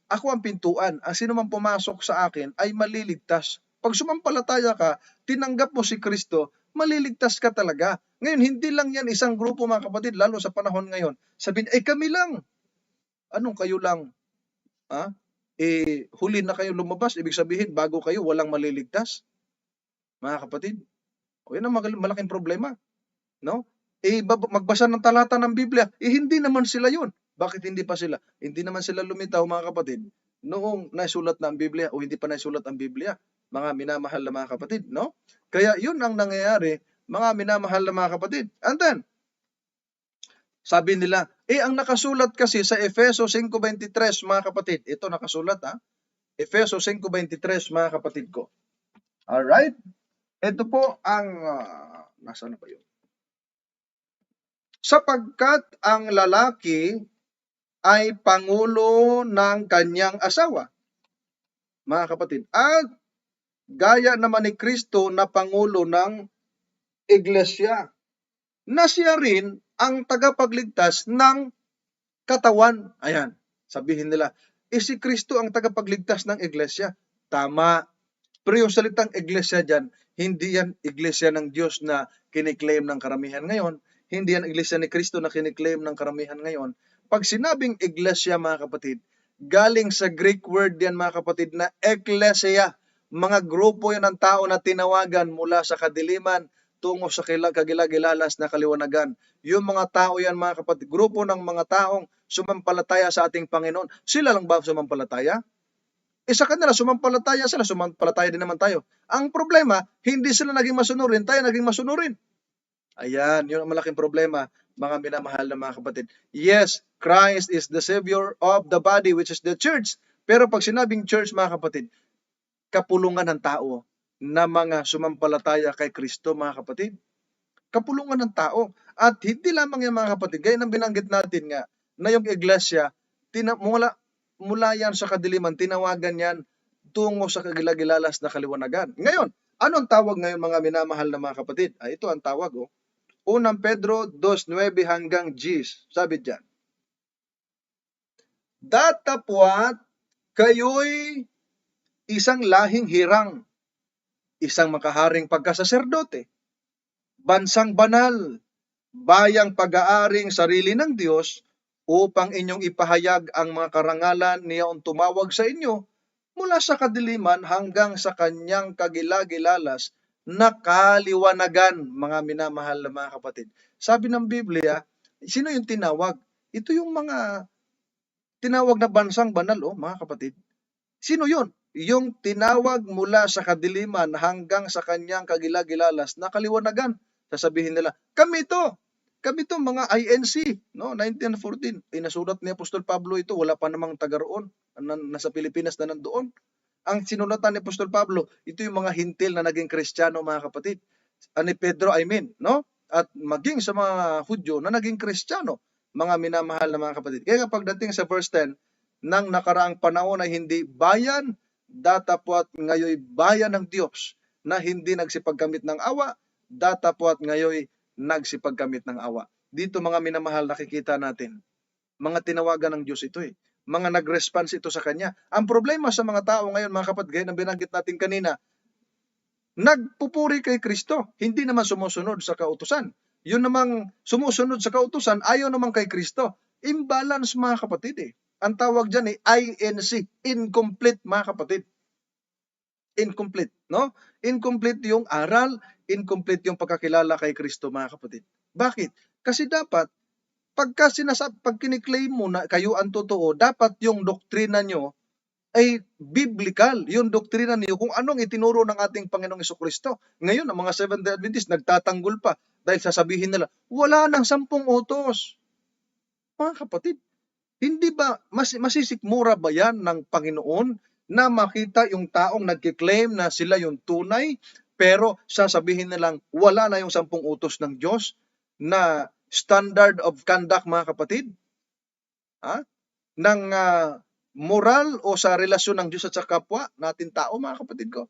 ako ang pintuan. Ang sino man pumasok sa akin ay maliligtas. Pag sumampalataya ka, tinanggap mo si Kristo, maliligtas ka talaga. Ngayon, hindi lang yan isang grupo, mga kapatid, lalo sa panahon ngayon. Sabihin, kami lang. Anong kayo lang? Ha? Huli na kayo lumabas. Ibig sabihin, bago kayo, walang maliligtas. Mga kapatid, yun ang malaking problema. No? Magbasa ng talata ng Biblia, hindi naman sila yun. Bakit hindi pa sila? Hindi naman sila lumitaw, mga kapatid, noong naisulat na ang Biblia o hindi pa naisulat ang Biblia, mga minamahal na mga kapatid, no? Kaya yun ang nangyayari, mga minamahal na mga kapatid. And then, sabi nila, ang nakasulat kasi sa Efeso 5:23, mga kapatid, ito nakasulat, Efeso 5:23, mga kapatid ko. Alright? Ito po ang, nasaan na ba yun? Sapagkat ang lalaki ay pangulo ng kanyang asawa, mga kapatid. At gaya naman ni Kristo na pangulo ng iglesia, na siya rin ang tagapagligtas ng katawan. Ayan, sabihin nila, si Kristo ang tagapagligtas ng iglesia. Tama. Pero yung salitang iglesia dyan, hindi yan iglesia ng Diyos na kiniklaim ng karamihan ngayon. Hindi yan iglesia ni Kristo na kiniklaim ng karamihan ngayon. Pag sinabing iglesia, mga kapatid, galing sa Greek word yan, mga kapatid, na ekklesia. Mga grupo yan ng tao na tinawagan mula sa kadiliman tungo sa kagilagilalas na kaliwanagan. Yung mga tao yan, mga kapatid, grupo ng mga taong sumampalataya sa ating Panginoon. Sila lang ba sumampalataya? Sa kanila, sumampalataya sila, sumampalataya din naman tayo. Ang problema, hindi sila naging masunurin, tayo naging masunurin. Ayan, yun ang malaking problema, mga minamahal na mga kapatid. Yes, Christ is the Savior of the body, which is the church. Pero pag sinabing church, mga kapatid, kapulungan ng tao na mga sumampalataya kay Kristo, mga kapatid. Kapulungan ng tao. At hindi lamang yan, mga kapatid, gaya ng binanggit natin nga, na yung iglesia, mula yan sa kadiliman, tinawagan yan tungo sa kagilagilalas na kaliwanagan. Ngayon, anong tawag ngayon, mga minamahal na mga kapatid? Ito ang tawag, 1 Pedro 2:9 hanggang 10. Sabi diyan, datapwat kayo'y isang lahing hirang, isang makaharing pagkasaserdote, bansang banal, bayang pag-aaring sarili ng Diyos, upang inyong ipahayag ang mga karangalan niyang tumawag sa inyo mula sa kadiliman hanggang sa kanyang kagilagilalas na kaliwanagan, mga minamahal na mga kapatid. Sabi ng Biblia, sino yung tinawag? Ito yung mga tinawag na bansang banal, mga kapatid. Sino yun? Yung tinawag mula sa kadiliman hanggang sa kanyang kagilagilalas na kaliwanagan. Sasabihin nila, kami to mga INC, 1914. Nasulat ni Apostol Pablo ito, wala pa namang taga roon, nasa Pilipinas na nandoon. Ang sinulatan ni Apostol Pablo, ito yung mga hintil na naging Kristiyano, mga kapatid. Ni Pedro, no? At maging sa mga Hudyo na naging Kristiyano, mga minamahal na mga kapatid. Kaya pagdating sa verse 10, nang nakaraang panahon ay hindi bayan, datapwat ngayoy bayan ng Diyos, na hindi nagsipagkamit ng awa, datapwat ngayoy nagsipagkamit ng awa. Dito, mga minamahal, nakikita natin, mga tinawagan ng Diyos ito mga nag-response ito sa Kanya. Ang problema sa mga tao ngayon, mga kapatid, gaya ng binanggit natin kanina, nagpupuri kay Kristo, hindi naman sumusunod sa kautusan. Yun namang sumusunod sa kautusan, ayaw naman kay Kristo. Imbalance, mga kapatid. Ang tawag dyan INC, incomplete, mga kapatid. Incomplete, no? Incomplete yung aral, incomplete yung pagkakilala kay Kristo, mga kapatid. Bakit? Kasi dapat, pag kiniklaim mo na kayo ang totoo, dapat yung doktrina nyo ay biblical. Yung doktrina niyo kung anong itinuro ng ating Panginoong Jesucristo. Ngayon, ang mga Seventh-day Adventists nagtatanggol pa dahil sasabihin nila, wala nang 10 utos. Mga kapatid, hindi ba masisikmura ba yan ng Panginoon na makita yung taong nagkiklaim na sila yung tunay, pero sasabihin nilang wala na yung 10 utos ng Diyos na standard of conduct, mga kapatid, ng moral o sa relasyon ng Diyos at sa kapwa natin tao, mga kapatid ko?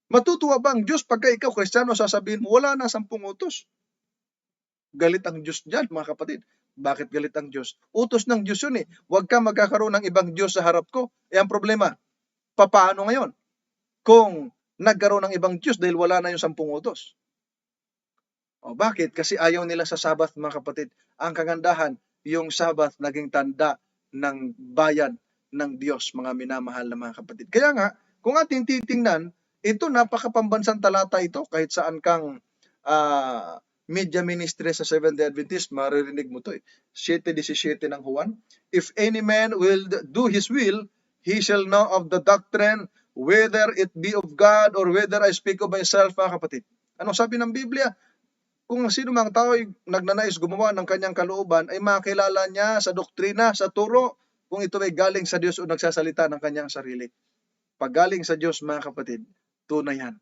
Matutuwa ba ang Diyos pagka ikaw, Kristiyano, sasabihin mo, wala na 10 utos? Galit ang Diyos dyan, mga kapatid. Bakit galit ang Diyos? Utos ng Diyos yun eh. Huwag ka magkakaroon ng ibang Diyos sa harap ko. Ang problema, papaano ngayon kung nagkaroon ng ibang Diyos dahil wala na yung 10 utos? Bakit? Kasi ayaw nila sa Sabbath, mga kapatid. Ang kagandahan, yung Sabbath naging tanda ng bayan ng Diyos, mga minamahal na mga kapatid. Kaya nga, kung ating titingnan, ito napakapambansang talata ito. Kahit saan kang media ministry sa Seventh-day Adventist, maririnig mo ito 7:17 ng Juan. If any man will do his will, he shall know of the doctrine, whether it be of God or whether I speak of myself, mga kapatid. Ano sabi ng Biblia? Kung sino mang tao ay nagnanais gumawa ng kanyang kalooban, ay makilala niya sa doktrina, sa turo, kung ito ay galing sa Diyos o nagsasalita ng kanyang sarili. Pag galing sa Diyos, mga kapatid, tunay yan.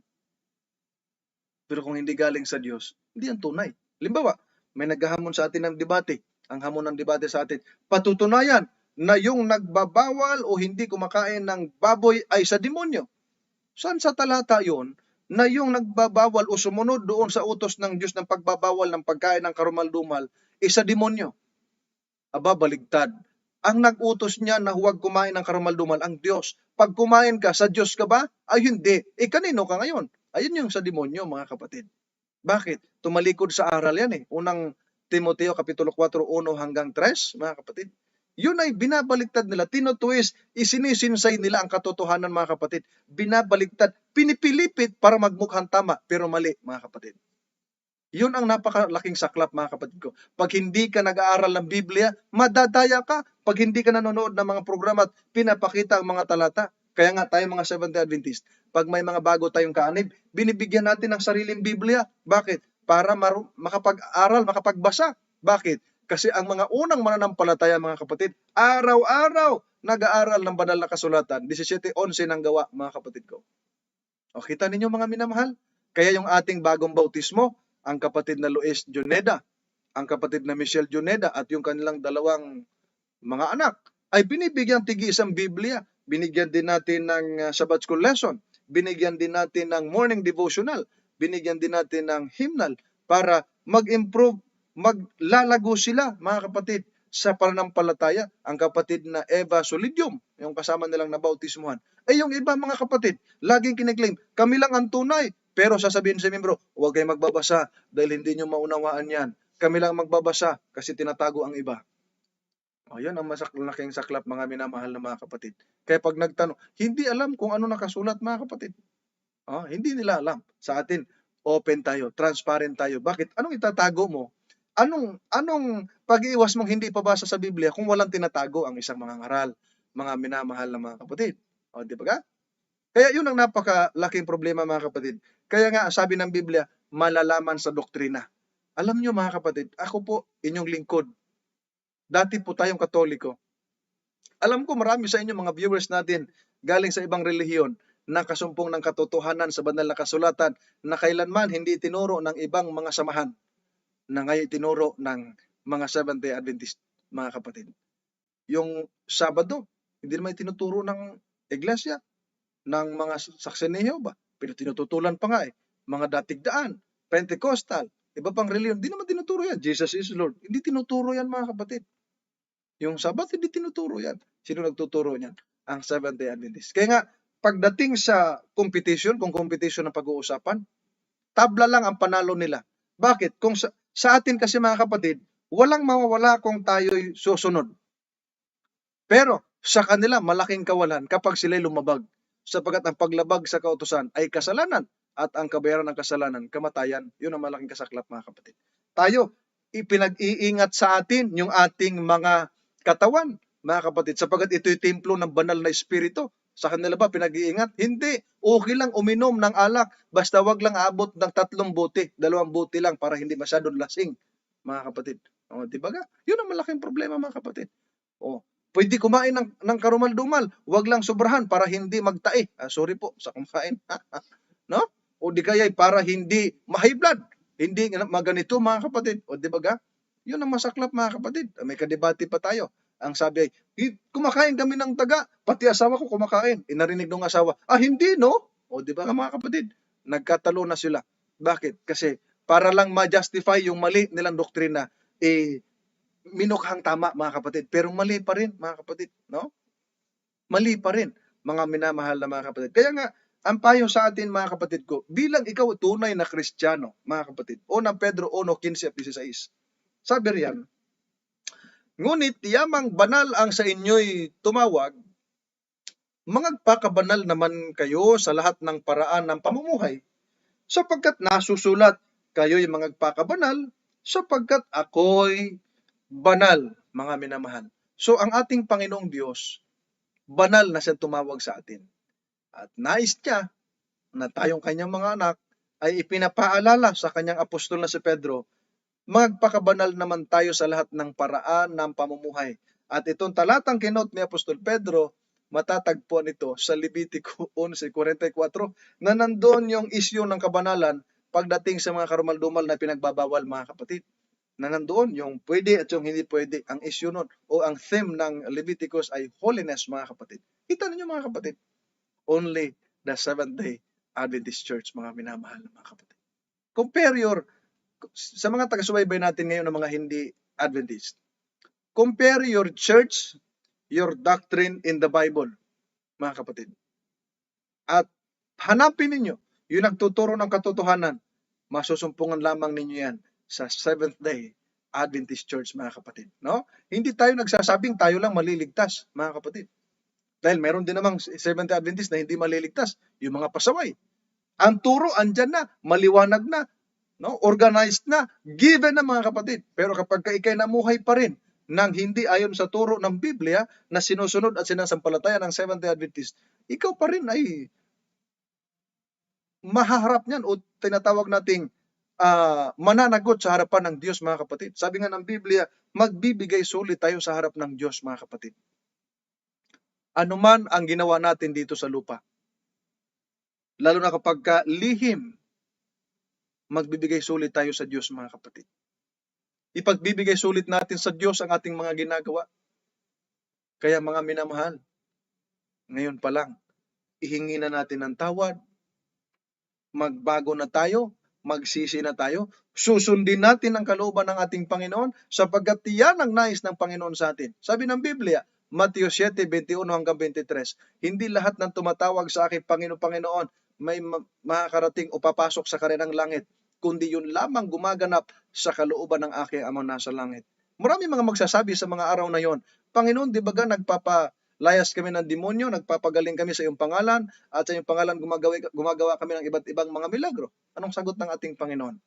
Pero kung hindi galing sa Diyos, hindi yan tunay. Halimbawa, may naghahamon sa atin ng debate. Ang hamon ng debate sa atin, patutunayan na yung nagbabawal o hindi kumakain ng baboy ay sa demonyo. Saan sa talata yon na yung nagbabawal o sumunod doon sa utos ng Diyos ng pagbabawal ng pagkain ng karumal-dumal sa demonyo? Baligtad. Ang nag-utos niya na huwag kumain ng karumal-dumal ang Diyos. Pag kumain ka, sa Diyos ka ba? Ay hindi. Kanino ka ngayon? Ayun yung sa demonyo, mga kapatid. Bakit? Tumalikod sa aral yan Unang Timoteo Kapitulo 4, 1 hanggang 3, mga kapatid. Yun ay binabaliktad nila. Tinutuwis, isinisinsay nila ang katotohanan, mga kapatid. Binabaliktad, pinipilipit para magmukhang tama, pero mali, mga kapatid. Yun ang napakalaking saklap, mga kapatid ko. Pag hindi ka nag-aaral ng Biblia, madadaya ka. Pag hindi ka nanonood ng mga programa at pinapakita ang mga talata. Kaya nga tayo mga Seventh-day Adventist, pag may mga bago tayong kaanib, binibigyan natin ng sariling Biblia. Bakit? Para makapag-aral, makapagbasa. Bakit? Kasi ang mga unang mananampalataya, mga kapatid, araw-araw nag-aaral ng banal na kasulatan. 17:11 ng Gawa, mga kapatid ko. Kita ninyo, mga minamahal? Kaya yung ating bagong bautismo, ang kapatid na Luis Juneda, ang kapatid na Michelle Juneda at yung kanilang dalawang mga anak ay binibigyan tig-isang Biblia. Binigyan din natin ng Sabbath School lesson. Binigyan din natin ng morning devotional. Binigyan din natin ng hymnal para mag-improve, maglalago sila, mga kapatid, sa pananampalataya. Ang kapatid na Eva Solidium, yung kasama nilang nabautismuhan. Yung iba, mga kapatid, laging kiniklaim, kami lang ang tunay. Pero sasabihin sa membro, huwag kayong magbabasa dahil hindi nyo maunawaan yan. Kami lang magbabasa kasi tinatago ang iba. Yan ang malaking saklap, mga minamahal na mga kapatid. Kaya pag nagtanong, hindi alam kung ano nakasulat, mga kapatid. Hindi nila alam. Sa atin, open tayo, transparent tayo. Bakit? Anong itatago mo? Anong pag-iwas mong hindi ipabasa sa Biblia kung walang tinatago ang isang mga ngaral, mga minamahal na mga kapatid? Di ba? Kaya yun ang napakalaking problema, mga kapatid. Kaya nga, sabi ng Biblia, malalaman sa doktrina. Alam nyo, mga kapatid, ako po, inyong lingkod. Dati po tayong Katoliko. Alam ko marami sa inyo, mga viewers natin, galing sa ibang relihiyon, na kasumpong ng katotohanan sa banal na kasulatan na kailanman hindi tinuro ng ibang mga samahan na ngayon tinuro ng mga Seventh-day Adventist, mga kapatid. Yung Sabado, hindi naman tinuturo ng iglesia, ng mga Saksi ni Jehovah, pero tinututulan pa nga mga datigdaan, Pentecostal, iba pang reliyon, hindi naman tinuturo yan. Jesus is Lord, hindi tinuturo yan, mga kapatid. Yung Sabat, hindi tinuturo yan. Sino nagtuturo niyan? Ang Seventh-day Adventist. Kaya nga, pagdating sa competition, kung competition ang pag-uusapan, tabla lang ang panalo nila. Bakit? Kung sa atin kasi, mga kapatid, walang mawawala kung tayo'y susunod. Pero sa kanila, malaking kawalan kapag sila'y lumabag. Sapagat ang paglabag sa kautusan ay kasalanan at ang kabayaran ng kasalanan, kamatayan. Yun ang malaking kasaklap, mga kapatid. Tayo, ipinag-iingat sa atin yung ating mga katawan, mga kapatid, sapagat ito'y templo ng banal na espiritu. Sa kanila ba pinag-iingat? Hindi. Okay lang uminom ng alak, basta wag lang abot ng 3 bote, 2 bote lang para hindi masyadong lasing, mga kapatid. Di ba ga? Yun ang malaking problema, mga kapatid. Pwede kumain ng karumal-dumal, wag lang sobrahan para hindi magtae. Sorry po sa kumakain. No? O di kaya para hindi ma-high blood. Hindi maganito, mga kapatid. Di ba ga? Yun ang masaklap, mga kapatid. May kadebate pa tayo. Ang sabi ay, kumakain kami ng daga, pati asawa ko kumakain. Narinig ng asawa, hindi no? O di ba mga kapatid, nagkatalo na sila. Bakit? Kasi para lang ma-justify yung mali nilang doktrina, minukhang tama, mga kapatid. Pero mali pa rin, mga kapatid, no? Mali pa rin, mga minamahal na mga kapatid. Kaya nga, ang payo sa atin, mga kapatid ko, bilang ikaw tunay na Kristiyano, mga kapatid, unang Pedro 1:15-16, sabi riyan, ngunit yamang banal ang sa inyo'y tumawag, mangagpakabanal naman kayo sa lahat ng paraan ng pamumuhay, sapagkat nasusulat, kayo'y mangagpakabanal, sapagkat ako'y banal, mga minamahal. So, ang ating Panginoong Diyos, banal na siya tumawag sa atin. At nais niya na tayong kanyang mga anak ay ipinapaalala sa kanyang apostol na si Pedro, magpakabanal naman tayo sa lahat ng paraan ng pamumuhay. At itong talatang kinot ni Apostol Pedro, matatagpuan ito sa Levitico 11:44 na nandoon yung issue ng kabanalan pagdating sa mga karumal-dumal na pinagbabawal, mga kapatid. Na nandoon yung pwede at yung hindi pwede. Ang issue nun o ang theme ng Leviticus ay holiness, mga kapatid. Kita ninyo, mga kapatid, only the Seventh-day Adventist Church, mga minamahal na mga kapatid. Compare sa mga taga-subaybay natin ngayon ng mga hindi Adventist, compare your church, your doctrine in the Bible, mga kapatid. At hanapin ninyo yung nagtuturo ng katotohanan, masusumpungan lamang ninyo yan sa Seventh-day Adventist Church, mga kapatid. No? Hindi tayo nagsasabing tayo lang maliligtas, mga kapatid. Dahil meron din namang Seventh-day Adventist na hindi maliligtas, yung mga pasaway. Ang turo andyan na, maliwanag na, no? Organized na, given na, mga kapatid. Pero kapag ikay namuhay pa rin nang hindi ayon sa turo ng Biblia na sinusunod at sinasampalataya ng Seventh-day Adventist, ikaw pa rin ay mahaharap niyan o tinatawag nating mananagot sa harapan ng Diyos, mga kapatid. Sabi nga ng Biblia, magbibigay sulit tayo sa harap ng Diyos, mga kapatid. Ano man ang ginawa natin dito sa lupa, lalo na kapag lihim, magbibigay sulit tayo sa Diyos, mga kapatid. Ipagbibigay sulit natin sa Diyos ang ating mga ginagawa. Kaya mga minamahal, ngayon pa lang, ihingi na natin ng tawad, magbago na tayo, magsisi na tayo, susundin natin ang kalooban ng ating Panginoon sapagkat yan ang nais ng Panginoon sa atin. Sabi ng Biblia, Mateo 7:21-23, hindi lahat ng tumatawag sa akin, Panginoon, Panginoon, may makakarating o papasok sa karinang langit, kundi yun lamang gumaganap sa kalooban ng aking Ama nasa langit. Marami mga magsasabi sa mga araw na yon, Panginoon, di ba layas kami ng demonyo, nagpapagaling kami sa iyong pangalan, at sa iyong pangalan gumagawa kami ng iba't ibang mga milagro. Anong sagot ng ating Panginoon?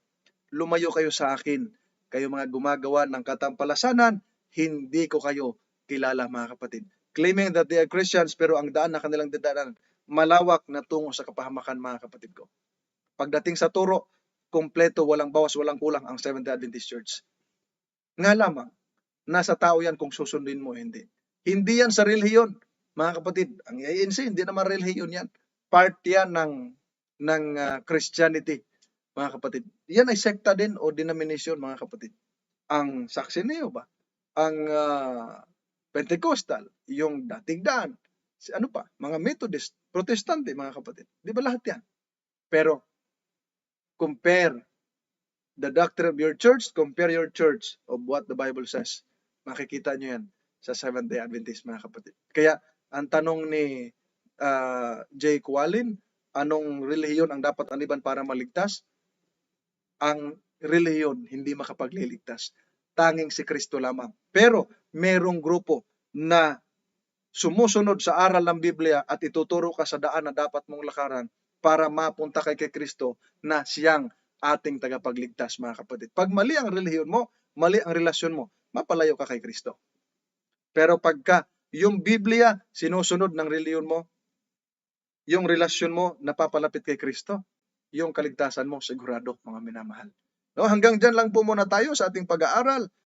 Lumayo kayo sa akin, kayo mga gumagawa ng katampalasanan, hindi ko kayo kilala, mga kapatid. Claiming that they are Christians, pero ang daan na kanilang dadaanan, malawak na tungo sa kapahamakan, mga kapatid ko. Pagdating sa turo, kompleto, walang bawas, walang kulang ang Seventh-day Adventist Church. Nga lamang, nasa tao yan kung susundin mo, hindi. Hindi yan sa relihiyon, mga kapatid. Ang ANC, hindi naman relihiyon yan. Part yan ng Christianity, mga kapatid. Yan ay sekta din o denomination, mga kapatid. Ang Saksineo ba? Ang Pentecostal, yung dating daan, ano pa, mga Methodist, Protestante, mga kapatid. Di ba lahat yan? Pero, compare the doctrine of your church, compare your church of what the Bible says. Makikita nyo yan sa Seventh-day Adventist, mga kapatid. Kaya, ang tanong ni Jay Kualin, anong relihiyon ang dapat aniban para maligtas? Ang relihiyon hindi makapagliligtas. Tanging si Kristo lamang. Pero, merong grupo na sumusunod sa aral ng Biblia at ituturo ka sa daan na dapat mong lakaran para mapunta kay Kristo na siyang ating tagapagligtas, mga kapatid. Pag mali ang relihiyon mo, mali ang relasyon mo, mapalayo ka kay Kristo. Pero pagka yung Biblia sinusunod ng relihiyon mo, yung relasyon mo napapalapit kay Kristo, yung kaligtasan mo sigurado, mga minamahal. No, hanggang dyan lang po muna tayo sa ating pag-aaral